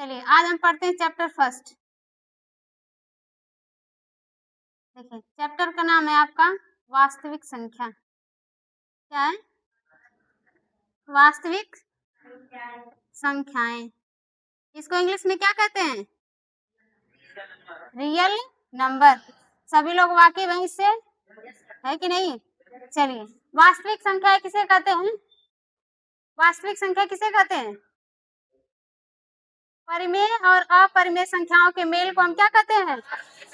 चलिए आज हम पढ़ते हैं चैप्टर फर्स्ट। देखिए चैप्टर का नाम है आपका वास्तविक संख्या। क्या है? वास्तविक संख्याएं। इसको इंग्लिश में क्या कहते हैं? Real number. सभी लोग वाकिफ हैं इससे, है कि नहीं? चलिए वास्तविक संख्या किसे कहते हैं? वास्तविक संख्या किसे कहते हैं? परिमेय और अपरिमेय संख्याओं के मेल को हम क्या कहते हैं?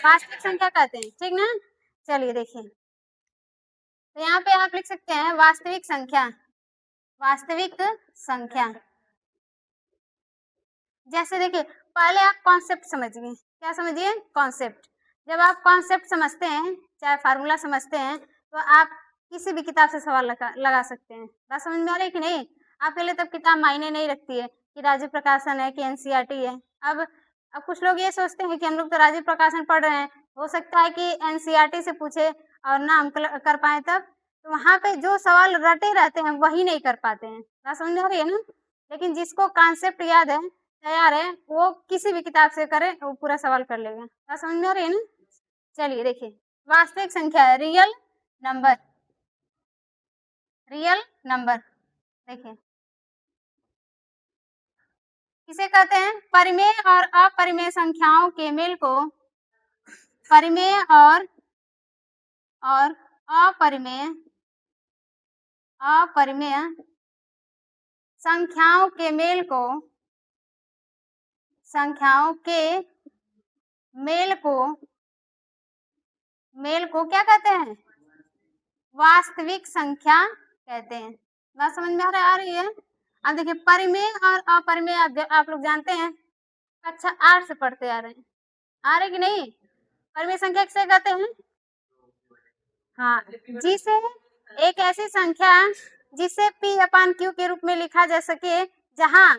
वास्तविक संख्या कहते हैं, ठीक ना? चलिए देखिए, तो यहाँ पे आप लिख सकते हैं वास्तविक संख्या। वास्तविक संख्या जैसे देखिए, पहले आप कॉन्सेप्ट समझिए। क्या समझिए? कॉन्सेप्ट। जब आप कॉन्सेप्ट समझते हैं, चाहे फार्मूला समझते हैं, तो आप किसी भी किताब से सवाल लगा सकते हैं। बात समझ में आ रही है कि नहीं? आपके लिए तब किताब मायने नहीं रखती है कि राजीव प्रकाशन है कि एनसीईआरटी है। अब कुछ लोग ये सोचते हैं कि हम लोग तो राजीव प्रकाशन पढ़ रहे हैं, हो सकता है कि एनसीईआरटी से पूछे और ना हम कर पाए, तब तो वहाँ पे जो सवाल रटे रहते हैं वही नहीं कर पाते हैं। बात समझ में आ रही है ना? लेकिन जिसको कॉन्सेप्ट याद है, तैयार है, वो किसी भी किताब से करे वो पूरा सवाल कर लेगा। बात समझ में आ रही है ना? चलिए देखिए, वास्तविक संख्या है रियल नंबर। रियल नंबर देखिए किसे कहते हैं? परिमेय और अपरिमेय संख्याओं के मेल को परिमेय और अपरिमेय अपरिमेय संख्याओं के मेल को मेल को क्या कहते हैं? वास्तविक संख्या कहते हैं। बात समझ में आ रही है? अब देखिए, परिमेय और अपरिमेय आप लोग जानते हैं, अच्छा 8 से पढ़ते आ रहे हैं, आ रहे कि नहीं? परिमेय संख्या किसे कहते हैं? हाँ, जिसे एक ऐसी संख्या जिसे P अपान Q के रूप में लिखा जा सके जहां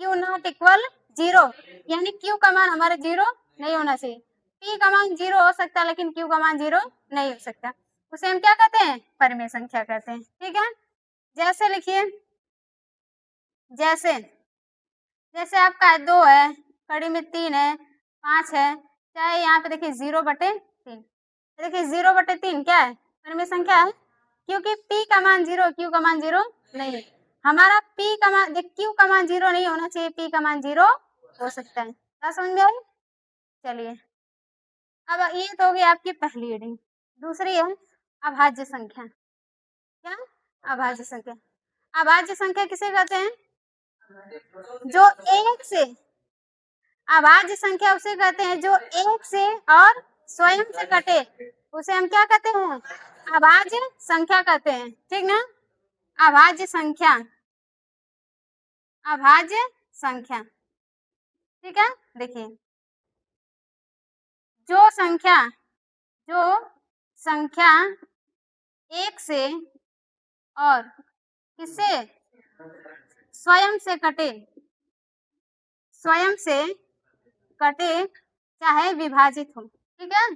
Q नॉट इक्वल 0, यानी Q का मान हमारा 0 नहीं होना चाहिए। P का मान 0 हो सकता है लेकिन Q का मान 0 नहीं हो सकता, उसे हम क्या कहते हैं? परिमेय संख्या कहते हैं, ठीक है? जैसे लिखिए, जैसे आपका 2 है, कड़ी में 3 है, 5 है, चाहे यहाँ पे देखिए 0/3। देखिए 0/3 क्या है? परिमेय संख्या है, क्योंकि P का मान 0, Q का मान 0 नहीं है। हमारा P का मान Q का मान 0 नहीं होना चाहिए, P का मान 0 हो सकता है। क्या समझ में आई? चलिए, अब ये तो हो गई आपकी पहली रीडिंग। दूसरी है अभाज्य संख्या। क्या? अभाज्य संख्या। अभाज्य संख्या किसे कहते हैं? जो एक से अभाज्य संख्या उसे कहते हैं जो एक से और स्वयं से कटे, उसे हम क्या कहते हैं? अभाज्य संख्या कहते हैं, ठीक ना? अभाज्य संख्या, अभाज्य संख्या, ठीक है? देखिए, जो संख्या एक से और किससे स्वयं से कटे चाहे विभाजित हो, ठीक है?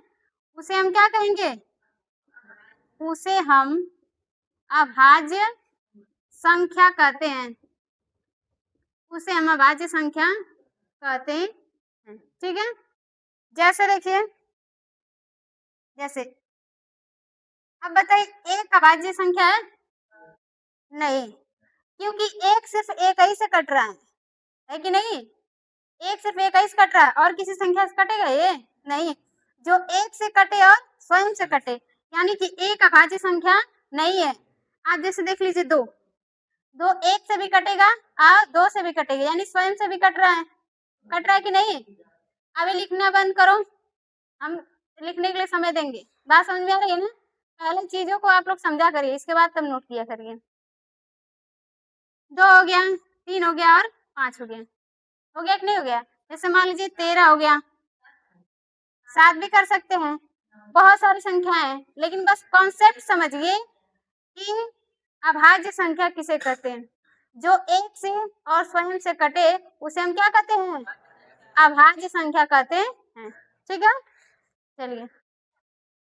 उसे हम क्या कहेंगे? उसे हम अभाज्य संख्या कहते हैं। उसे हम अभाज्य संख्या कहते हैं, ठीक है? जैसे देखिए, जैसे अब बताइए, एक अभाज्य संख्या है? नहीं, क्योंकि एक सिर्फ एक ही से कट रहा है कि नहीं? एक सिर्फ एक ही से कट रहा है और किसी संख्या से कटेगा ये? नहीं। जो एक से कटे और स्वयं से कटे, यानी कि एक अभाज्य संख्या नहीं है। आप जैसे देख लीजिए, दो एक से भी कटेगा और दो से भी कटेगा, यानी स्वयं से भी कट रहा है कि नहीं? अभी लिखना बंद करो, हम लिखने के लिए समय देंगे। बात समझ में आ रही है ना? पहले चीजों को आप लोग समझा करिए, इसके बाद तब नोट किया करिए। 2 हो गया, 3 हो गया और 5 हो गया। हो गया कि नहीं हो गया? जैसे मान लीजिए 13 हो गया, 7 भी कर सकते हैं, बहुत सारी संख्याएं हैं, लेकिन बस कॉन्सेप्ट समझिए कि अभाज्य संख्या किसे कहते हैं। जो एक से और स्वयं से कटे उसे हम क्या कहते हैं? अभाज्य संख्या कहते हैं, ठीक है? चलिए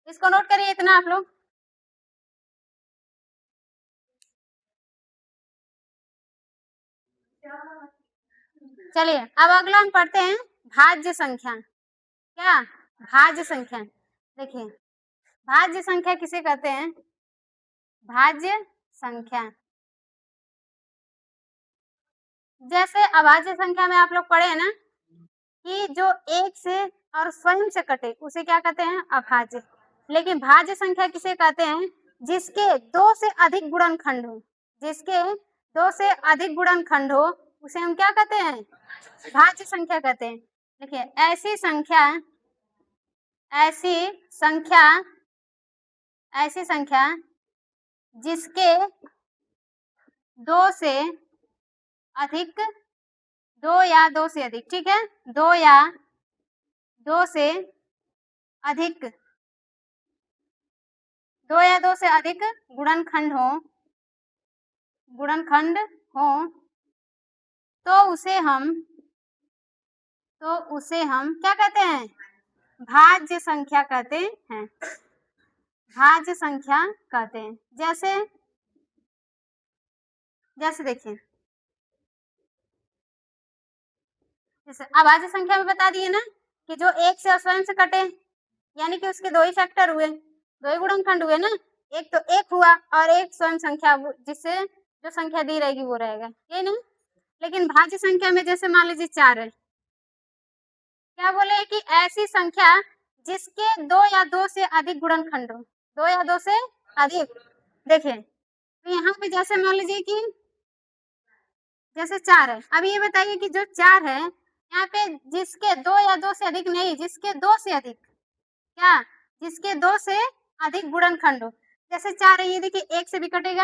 इसको नोट करिए इतना आप लोग। चलिए अब अगला हम पढ़ते हैं भाज्य संख्या। क्या? भाज्य संख्या। देखिए भाज्य संख्या किसे कहते हैं? भाज्य संख्या। जैसे अभाज्य संख्या में आप लोग पढ़े हैं ना कि जो एक से और स्वयं से कटे उसे क्या कहते हैं? अभाज्य। लेकिन भाज्य संख्या किसे कहते हैं? जिसके दो से अधिक गुणनखंड हो। जिसके दो से अधिक गुणनखंड हो उसे हम क्या कहते हैं? भाज्य संख्या कहते हैं। देखिए ऐसी संख्या जिसके दो से अधिक, दो या दो से अधिक, ठीक है, दो या दो से अधिक, दो या दो से अधिक गुणनखंड हो तो उसे हम क्या कहते हैं? भाज्य संख्या कहते हैं। भाज्य संख्या कहते हैं। जैसे देखिए जैसे अभाज्य संख्या में बता दिए ना कि जो एक से स्वयं से कटे यानी कि उसके दो ही फैक्टर हुए, दो ही गुणनखंड हुए ना, एक तो एक हुआ और एक स्वयं संख्या जिससे जो संख्या दी रहेगी वो रहेगा, ये ना। लेकिन भाज्य संख्या में जैसे मान लीजिए 4 है, क्या बोले कि ऐसी संख्या जिसके दो या दो से अधिक गुणनखंड हो, दो या दो से अधिक। देखिए तो यहाँ पे जैसे मान लीजिए कि जैसे 4 है, अब ये बताइए कि जो 4 है यहाँ पे जिसके दो या दो से अधिक नहीं, जिसके दो से अधिक, क्या? जिसके दो से अधिक गुणनखंड हो। जैसे 4 है, ये देखिए एक से भी कटेगा,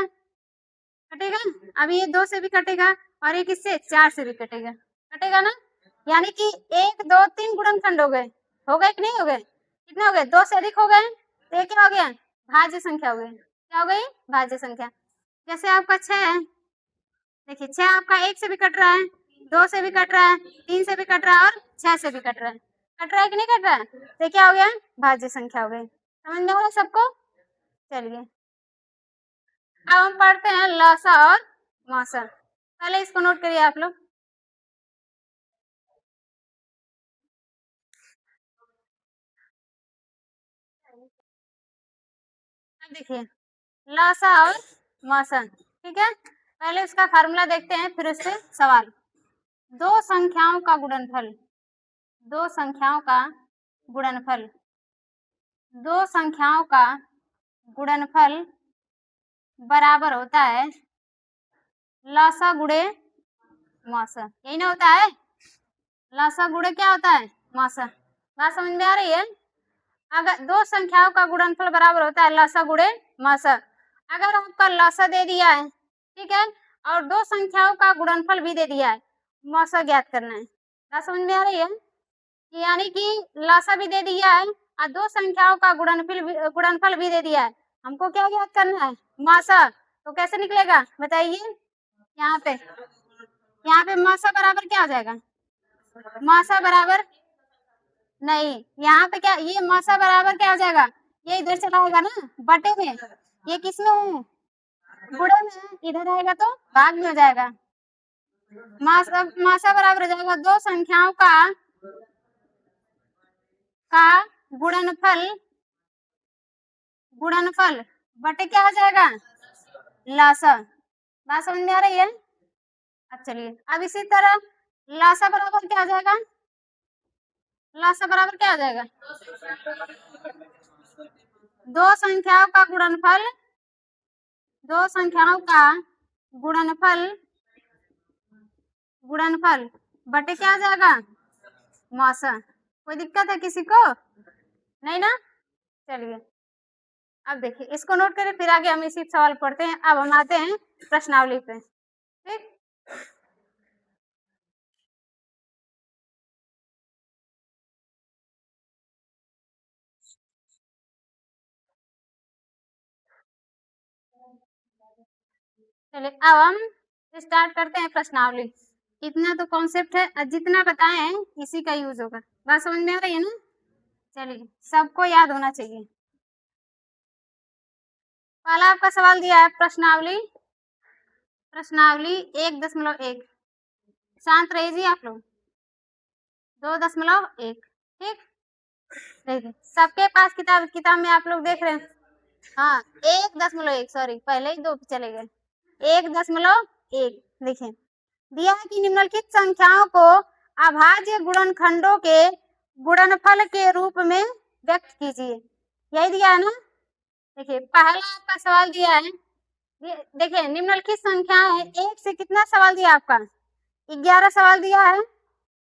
अब ये दो से भी कटेगा और एक इससे 4 से भी कटेगा ना। यानी कि 1 2 3 गुणनखंड हो गए कि नहीं हो गए? कितने हो गए? दो से अधिक हो गए तो ये क्या हो गया? भाज्य संख्या हो गई। क्या हो गई? भाज्य संख्या। जैसे आपका 6 है, देखिए 6 आपका एक से भी कट रहा है, दो से भी कट रहा है, 3 से भी कट रहा है और 6 से भी कट रहा है कि नहीं कट रहा है? तो क्या हो गया? भाज्य संख्या हो गई। समझ में आ रहा है सबको? चलिए अब हम पढ़ते हैं लसा और मसा। पहले इसको नोट करिए आप लोग। देखिए लसा और मसा, ठीक है। पहले उसका फार्मूला देखते हैं फिर उससे सवाल। दो संख्याओं का गुणनफल, दो संख्याओं का गुणनफल, दो संख्याओं का गुणनफल बराबर होता है लसा गुणे मसा। यही ना होता है? लसा गुणे क्या होता है? मसा। बात समझ में आ रही है? अगर दो संख्याओं का गुणनफल बराबर होता है लसा गुणे मसा। अगर आपका लसा दे दिया है, ठीक है, और दो संख्याओं का गुणनफल भी दे दिया है, मसा ज्ञात करना है। बात समझ में आ रही है? यानी कि लसा भी दे दिया है और दो संख्याओं का गुणनफल भी दे दिया है, हमको क्या ज्ञात करना है? मसा। तो कैसे निकलेगा बताइए? यहाँ पे मसा बराबर क्या हो जाएगा? मसा बराबर नहीं, यहाँ पे क्या, ये मसा बराबर क्या हो जाएगा? ये इधर चला आएगा ना बटे में, ये किसमें है? गुणे में है। इधर आएगा तो भाग में हो जाएगा। मासा बराबर हो जाएगा दो संख्याओं का गुणनफल, गुणनफल बटे क्या हो जाएगा? लसा। बात समझ में आ रही है? अब चलिए अब इसी तरह लसा बराबर क्या हो जाएगा? लसा बराबर क्या हो जाएगा? दो संख्याओं का गुणनफल, दो संख्याओं का गुणनफल, गुणनफल बटे क्या आ जाएगा? मौसा। कोई दिक्कत है किसी को? नहीं ना। चलिए अब देखिए इसको नोट करें फिर आगे हम इसी सवाल पढ़ते हैं। अब हम आते हैं प्रश्नावली पे, ठीक। चलिए अब हम स्टार्ट करते हैं प्रश्नावली। इतना तो कॉन्सेप्ट है, जितना बताए हैं इसी का यूज होगा। बात समझ में आ रही है ना? चलिए सबको याद होना चाहिए। पहला आपका सवाल दिया है प्रश्नावली, प्रश्नावली 1.1 शांत रहिए आप लोग। 2.1। ठीक, देखिए सबके पास किताब में आप लोग देख रहे हैं। हाँ 1.1, सॉरी पहले ही 2 चले गए। 1.1 देखें, दिया है कि निम्नलिखित संख्याओं को अभाज्य गुणनखंडों के गुणनफल के रूप में व्यक्त कीजिए। यही दिया है ना। देखिए पहला आपका सवाल दिया है, देखिए निम्नलिखित संख्या है, 1 से कितना सवाल दिया आपका, 11 सवाल दिया है।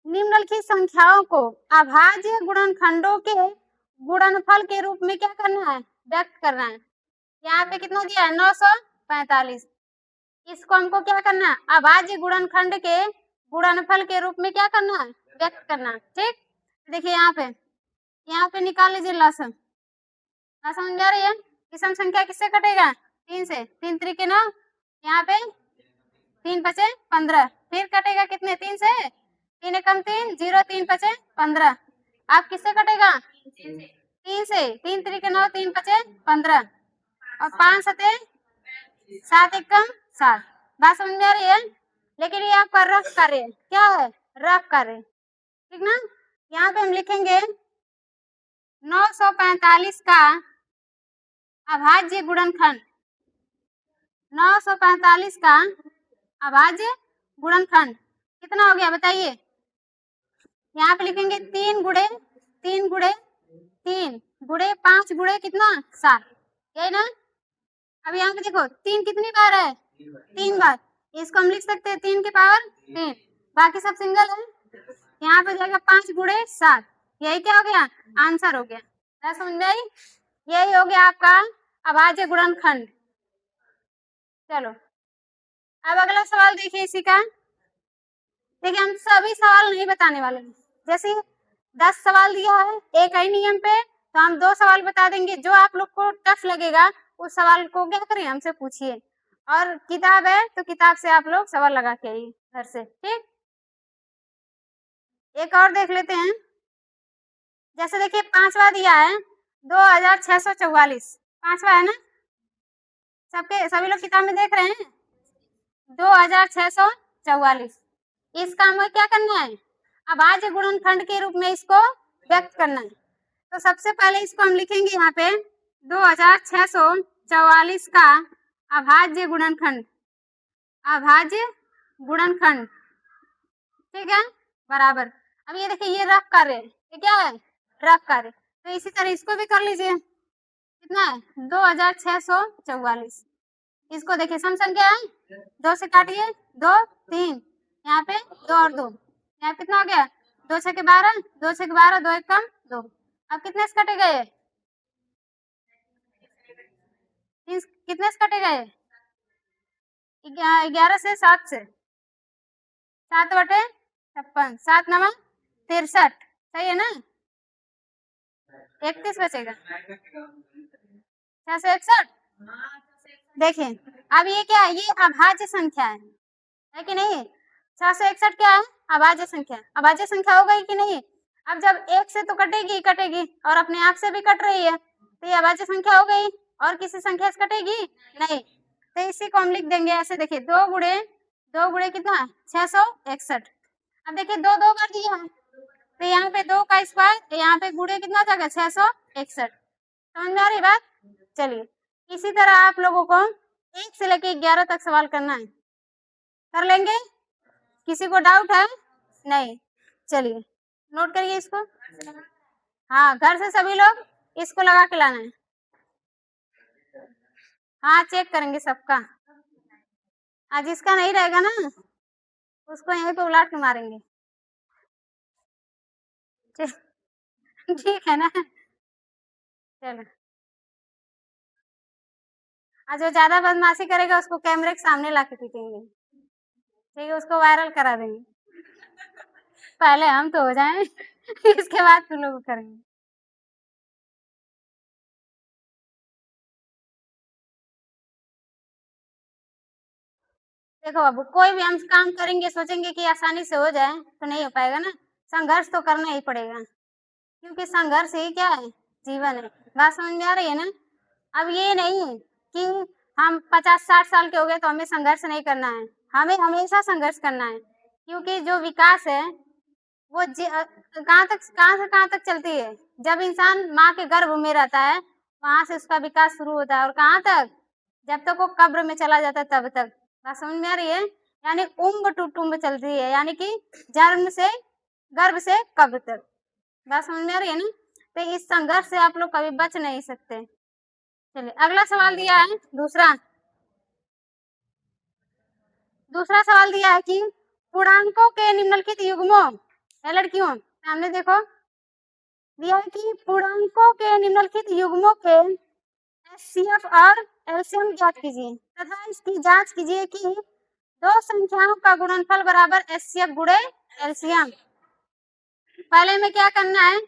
निम्नलिखित संख्याओं को अभाज्य गुणनखंडों के गुणनफल के रूप में क्या करना है, व्यक्त करना है। यहाँ पे कितना दिया है, 945। इसको हमको क्या करना है, अभाज्य गुणनखंड के गुणनफल के रूप में क्या करना है, व्यक्त करना है। ठीक, देखिए यहाँ पे निकाल लीजिए लसन। समझ में आ रही है, विषम संख्या किससे कटेगा, 3 से। 3 त्रिके 9, यहाँ पे 3 पचे 15, फिर कटेगा कितने, 3 से। 3 एकम 3, 0 3 पचे 15। आप किससे कटेगा, 3 से। 3 त्रिके 9, 3 पचे 15 और 5 सते 7 एकम 7। बात समझ में आ रही है। लेकिन ये आपका रफ कार्य क्या है, रफ कार्य, ठीक ना। यहाँ पे हम लिखेंगे 945 का अभाज्य गुणनखंड, 945 का अभाज्य गुणनखंड कितना हो गया बताइए। यहाँ पे लिखेंगे 3 गुणे 3 गुणे 3 गुणे 5 गुणे कितना 7, यही ना। अब यहाँ पे देखो 3 कितनी बार है, 3 बार। इसको हम लिख सकते हैं 3 की पावर 3, बाकी सब सिंगल है। यहाँ पे जाएगा 5 गुणे 7, यही क्या हो गया, आंसर हो गया। क्या समझ में आई, यही हो गया आपका अभाज्य गुणनखंड। चलो अब अगला सवाल देखिए इसी का। देखिए हम सभी सवाल नहीं बताने वाले हैं, जैसे 10 सवाल दिया है एक ही नियम पे, तो हम 2 सवाल बता देंगे। जो आप लोग को टफ लगेगा उस सवाल को क्या करिए, हमसे पूछिए। और किताब है तो किताब से आप लोग सवाल लगा के आइए घर से। ठीक, एक और देख लेते हैं। जैसे देखिए 5वां दिया है 2644, 5वां है ना, सभी लोग किताब में देख रहे हैं। 2644, इसका हमें क्या करना है, अभाज्य गुणनखंड के रूप में इसको व्यक्त करना है। तो सबसे पहले इसको हम लिखेंगे यहाँ पे 2644 का अभाज्य गुणनखंड, अभाज्य गुणनखंड, ठीक है, बराबर। अब ये देखिए ये रफ कार्य, ये क्या है, रफ कार्य। तो इसी तरह इसको भी कर लीजिए, कितना है 2644। इसको देखिए सम संख्या है, 2 से काटिए, 2 3, यहाँ पे 2 और 2, यहाँ कितना हो गया, 2 6 के 12, 2 6 के 12, 2 1 कम 2। अब कितने से कटेगा ये, कितने से कटेगा ये, 11 से, 7 से, 7 बटे 56, 7 9 63, सही है ना। 31 बचेगा, 661। देखिए अब ये क्या है, ये अभाज्य संख्या है कि नहीं। 661 क्या है, अभाज्य संख्या, अभाज्य संख्या हो गई कि नहीं। अब जब 1 से तो कटेगी कटेगी और अपने आप से भी कट रही है, तो ये अभाज्य संख्या हो गई, और किसी संख्या से कटेगी नहीं। तो इसी को हम लिख देंगे ऐसे, देखिए 2 गुणे कितना 661। अब देखिए 2 2 बार दिया है, तो यहाँ पे 2 का स्क्वायर, यहाँ पे गुणे कितना जाएगा 661। समझ में आ रही बात। चलिए इसी तरह आप लोगों को 1 से लेके 11 तक सवाल करना है, कर लेंगे। किसी को डाउट है, नहीं, चलिए नोट करिए इसको। हाँ घर से सभी लोग इसको लगा के लाना है। हाँ चेक करेंगे सबका, आज जिसका नहीं रहेगा ना उसको यहीं पे उलाट के मारेंगे। ठीक है ना, चलो। आज जो ज्यादा बदमाशी करेगा उसको कैमरे के सामने ला के पीटेंगे, ठीक है, उसको वायरल करा देंगे। पहले हम तो हो जाएं इसके बाद तुम लोग करेंगे। देखो बाबू, कोई भी हम काम करेंगे सोचेंगे कि आसानी से हो जाए तो नहीं हो पाएगा ना, संघर्ष तो करना ही पड़ेगा, क्योंकि संघर्ष ही क्या है, जीवन है। बात समझ में आ रही है ना। अब ये नहीं कि हम 50 60 साल के हो गए तो हमें संघर्ष नहीं करना है, हमें हमेशा संघर्ष करना है, क्योंकि जो विकास है वो कहाँ से कहाँ तक चलती है? जब इंसान माँ के गर्भ में रहता है वहां से उसका विकास शुरू होता है, और कहाँ तक? जब तक वो कब्र में चला जाता है तब तक। बात समझ में आ रही है? यानी उम्ब टू टुम्ब चलती है, यानी कि जन्म से गर्भ से कब्र तक। बात समझ में आ रही है ना? तो इस संघर्ष से आप लोग कभी बच नहीं सकते। चलिए अगला सवाल दिया है, दूसरा सवाल दिया है कि पूर्णांकों के निम्नलिखित युग्मों, लड़कियों सामने देखो, दिया है कि पूर्णांकों के निम्नलिखित युग्मों के एचसीएफ और एलसीएम ज्ञात कीजिए तथा इसकी जांच कीजिए कि दो संख्याओं का गुणनफल बराबर एचसीएफ गुणे एलसीएम। पहले में क्या करना है?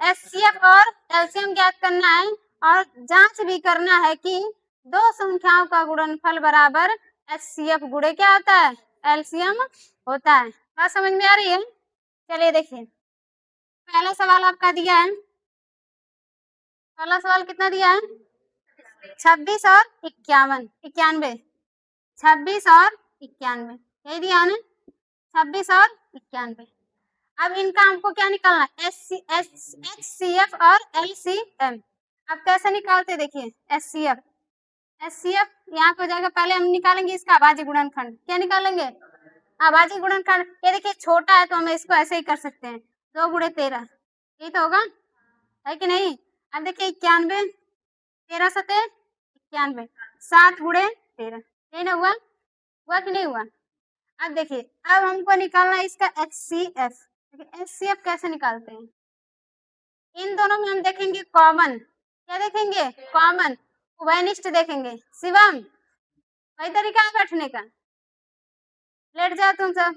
एचसीएफ और एलसीएम ज्ञात करना है, और जांच भी करना है कि दो संख्याओं का गुणनफल बराबर एचसीएफ गुणे क्या होता है? एलसीएम होता है। बात समझ में आ रही है? चलिए देखिए, पहला सवाल आपका दिया है, पहला सवाल कितना दिया है? 26 और 91, 26 और 91, यही दिया है ना? 26 और 91। अब इनका हमको क्या निकालना है? एचसीएफ और एलसीएम। अब कैसे निकालते देखिए, एचसीएफ यहाँ पे हो जाएगा, पहले हम निकालेंगे इसका अभाज्य गुणनखंड। क्या निकालेंगे? अभाज्य गुणनखंड। ये देखिए छोटा है तो हम इसको ऐसे ही कर सकते हैं, 2 गुणे 13, यही तो होगा, है कि नहीं? अब देखिए 91, 13 सते 91, 7 गुणे 13, यही ना हुआ? हुआ कि नहीं हुआ? अब देखिए, अब हमको निकालना है इसका एचसीएफ। एचसीएफ कैसे निकालते हैं? इन दोनों में हम देखेंगे कॉमन, क्या देखेंगे? कॉमन, उभयनिष्ठ देखेंगे। शिवम, वही तरीका है बैठने का, लेट जाओ तुम सब।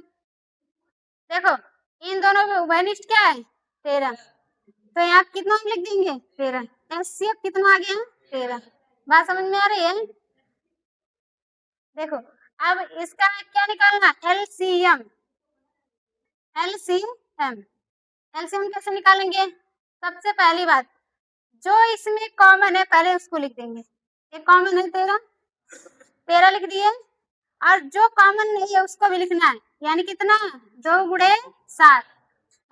देखो इन दोनों में उभयनिष्ठ क्या है? 13, तो यहाँ कितना हम लिख देंगे? 13। एचसीएफ कितना आ गया? 13। बात समझ में आ रही है? देखो अब इसका क्या निकालना? एलसीएम। एलसीएम कैसे निकालेंगे? सबसे पहली बात, जो इसमें कॉमन है पहले उसको लिख देंगे। ये कॉमन है 13, 13 लिख दिए, और जो कॉमन नहीं है उसको भी लिखना है, यानी कितना? 2 गुणे 7।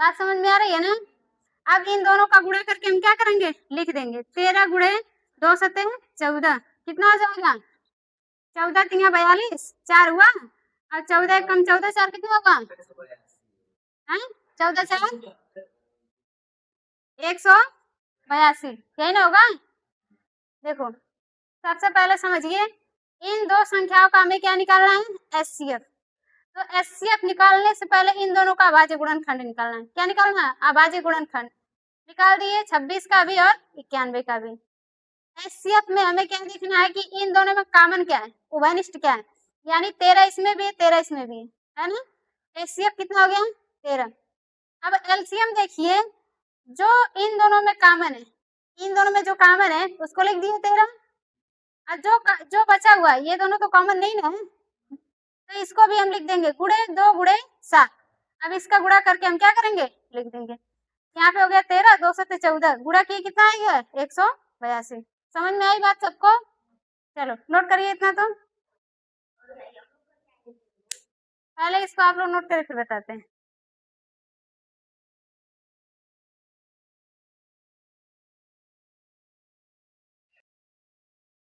बात समझ में आ रही है ना? अब इन दोनों का गुणा करके हम क्या करेंगे? लिख देंगे। 13 गुणे 2 सते 14, कितना हो जाएगा? 14 3 42, 4 हुआ, और 14 कम 14, 4 कितना होगा? 14 4 182, यही ना होगा? देखो सबसे पहले समझिए, इन दो संख्याओं का हमें क्या निकालना है? एचसीएफ। तो एचसीएफ निकालने से पहले इन दोनों का अभाज्य गुणनखंड निकालना है। क्या निकालना है? अभाज्य गुणनखंड। निकाल दिए 26 का भी और 91 का भी। एचसीएफ में हमें क्या देखना है कि इन दोनों में कॉमन क्या है? उभयनिष्ठ क्या है? यानी 13 इसमें भी है, 13 इसमें भी है ना? एचसीएफ कितना हो गया? 13। अब एलसीएम देखिए, जो इन दोनों में कॉमन है, इन दोनों में जो कॉमन है उसको लिख दिए 13, और जो बचा हुआ है ये दोनों तो कॉमन नहीं ना है, तो इसको भी हम लिख देंगे गुणे 2 गुणे 7। अब इसका गुणा करके हम क्या करेंगे? लिख देंगे। यहाँ पे हो गया 13, 2 सत्ते 14, गुणा किए कितना आएगा? 182। समझ में आई बात सबको? चलो नोट करिए इतना तो, पहले इसको आप लोग नोट करके फिर बताते हैं।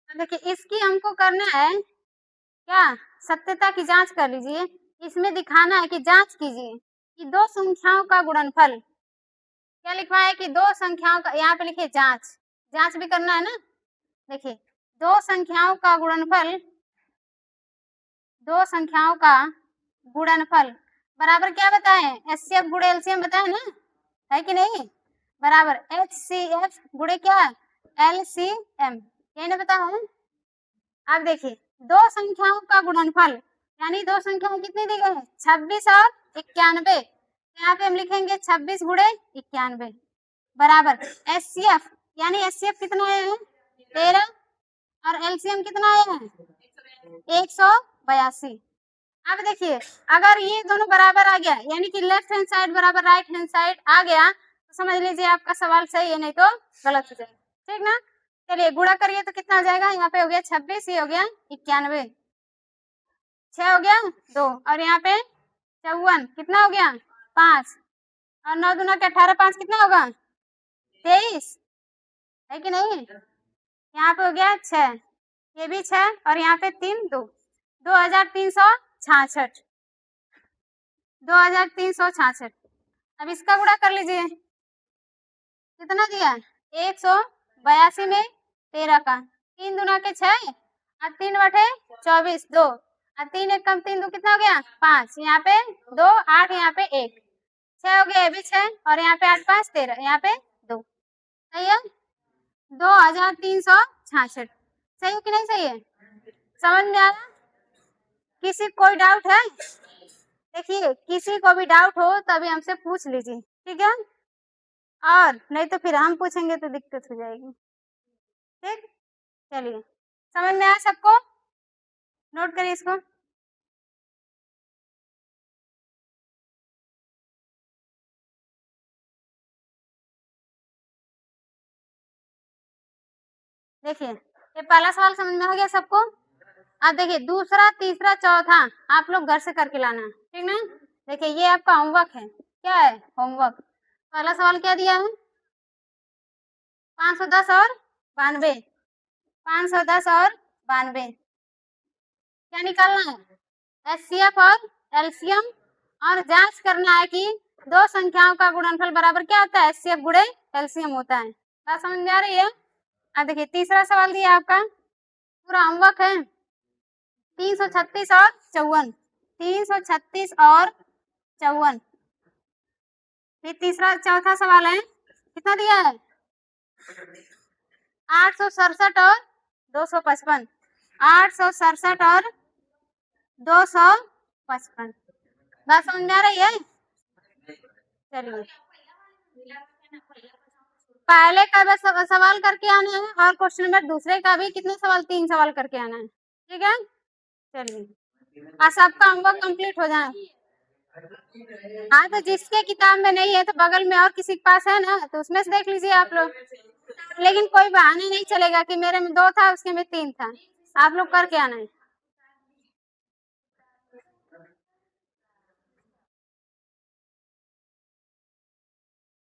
देखिए इसकी हमको करना है क्या? सत्यता की जांच कर लीजिए। इसमें दिखाना है कि जांच कीजिए कि दो संख्याओं का गुणनफल, क्या लिखवाया है कि दो संख्याओं का, यहाँ पे लिखिए जांच, जांच भी करना है ना। देखिए दो संख्याओं का गुणनफल, दो संख्याओं का गुणनफल बराबर क्या बताए? एचसीएफ गुणे एलसीएम बताए ना, है कि नहीं? बराबर एचसीएफ गुणे क्या? एलसीएम, यही ना बताया है? अब देखिए दो संख्याओं का गुणनफल, यानी दो संख्याएं कितनी दी गई है? 26 और 91। यहाँ पे हम लिखेंगे 26 गुणे 91 बराबर एचसीएफ, यानी एचसीएफ कितना आया है? 13, और एलसीएम कितना आया है? 182। अब देखिए अगर ये दोनों बराबर आ गया, यानी कि लेफ्ट हैंड साइड बराबर राइट हैंड साइड आ गया, तो समझ लीजिए आपका सवाल सही है, नहीं तो गलत हो जाएगा। ठीक ना? चलिए गुणा करिए तो कितना आ जाएगा? यहाँ पे हो गया 26, ये हो गया 91, 6 हो गया 2, और यहाँ पे 54, कितना हो गया 5, और 9 दूना के 18, 5 कितना होगा 23, है कि नहीं। यहाँ पे हो गया 6, ये भी 6, और यहाँ पे 3, 2, 2366, 2366। अब इसका गुणा कर लीजिए, कितना दिया 182 में 13 का, 3 दूना के 6, और 3 बटे 24, 2, और 3 एक कम 3 2 कितना हो गया 5, यहाँ पे 2, 8, यहाँ पे 1, 6 हो गया, ये भी 6, और यहाँ पे 8 5 13, यहाँ पे 2, सही है 2366, सही है कि नहीं सही है, समझ में आया। किसी कोई डाउट है, देखिए किसी को भी डाउट हो तभी हमसे पूछ लीजिए, ठीक है, और नहीं तो फिर हम पूछेंगे तो दिक्कत हो जाएगी, ठीक। चलिए, समझ में आया सबको, नोट करिए इसको। देखिए ये पहला सवाल समझ में आ गया सबको। अब देखिए दूसरा, तीसरा, चौथा आप लोग घर से करके लाना, ठीक ना। देखिए ये आपका होमवर्क है, क्या है होमवर्क। पहला सवाल क्या दिया है 510 और 92, 510 और 92, क्या निकालना है एचसीएफ और एलसीएम, और जांच करना है कि दो संख्याओं का गुणनफल बराबर क्या होता है एचसीएफ गुणे एलसीएम होता है। बात समझ में आ रही है। अब देखिए तीसरा सवाल दिया आपका, पूरा होमवर्क है 336 और 54, 336 और 54। फिर तीसरा चौथा सवाल है, कितना दिया है 867 और 255, 867 और 255। बात समझ में आ रही है। चलिए पहले का बस सवाल करके आना है, और क्वेश्चन नंबर दूसरे का भी कितने सवाल 3 सवाल करके आना है, ठीक है। चलिए आज सबका होमवर्क कंप्लीट हो जाए। हाँ तो जिसके किताब में नहीं है तो बगल में और किसी के पास है ना, तो उसमें से देख लीजिए आप लोग, लेकिन कोई बहाना नहीं चलेगा कि मेरे में 2 था उसके में 3 था, आप लोग करके आना है।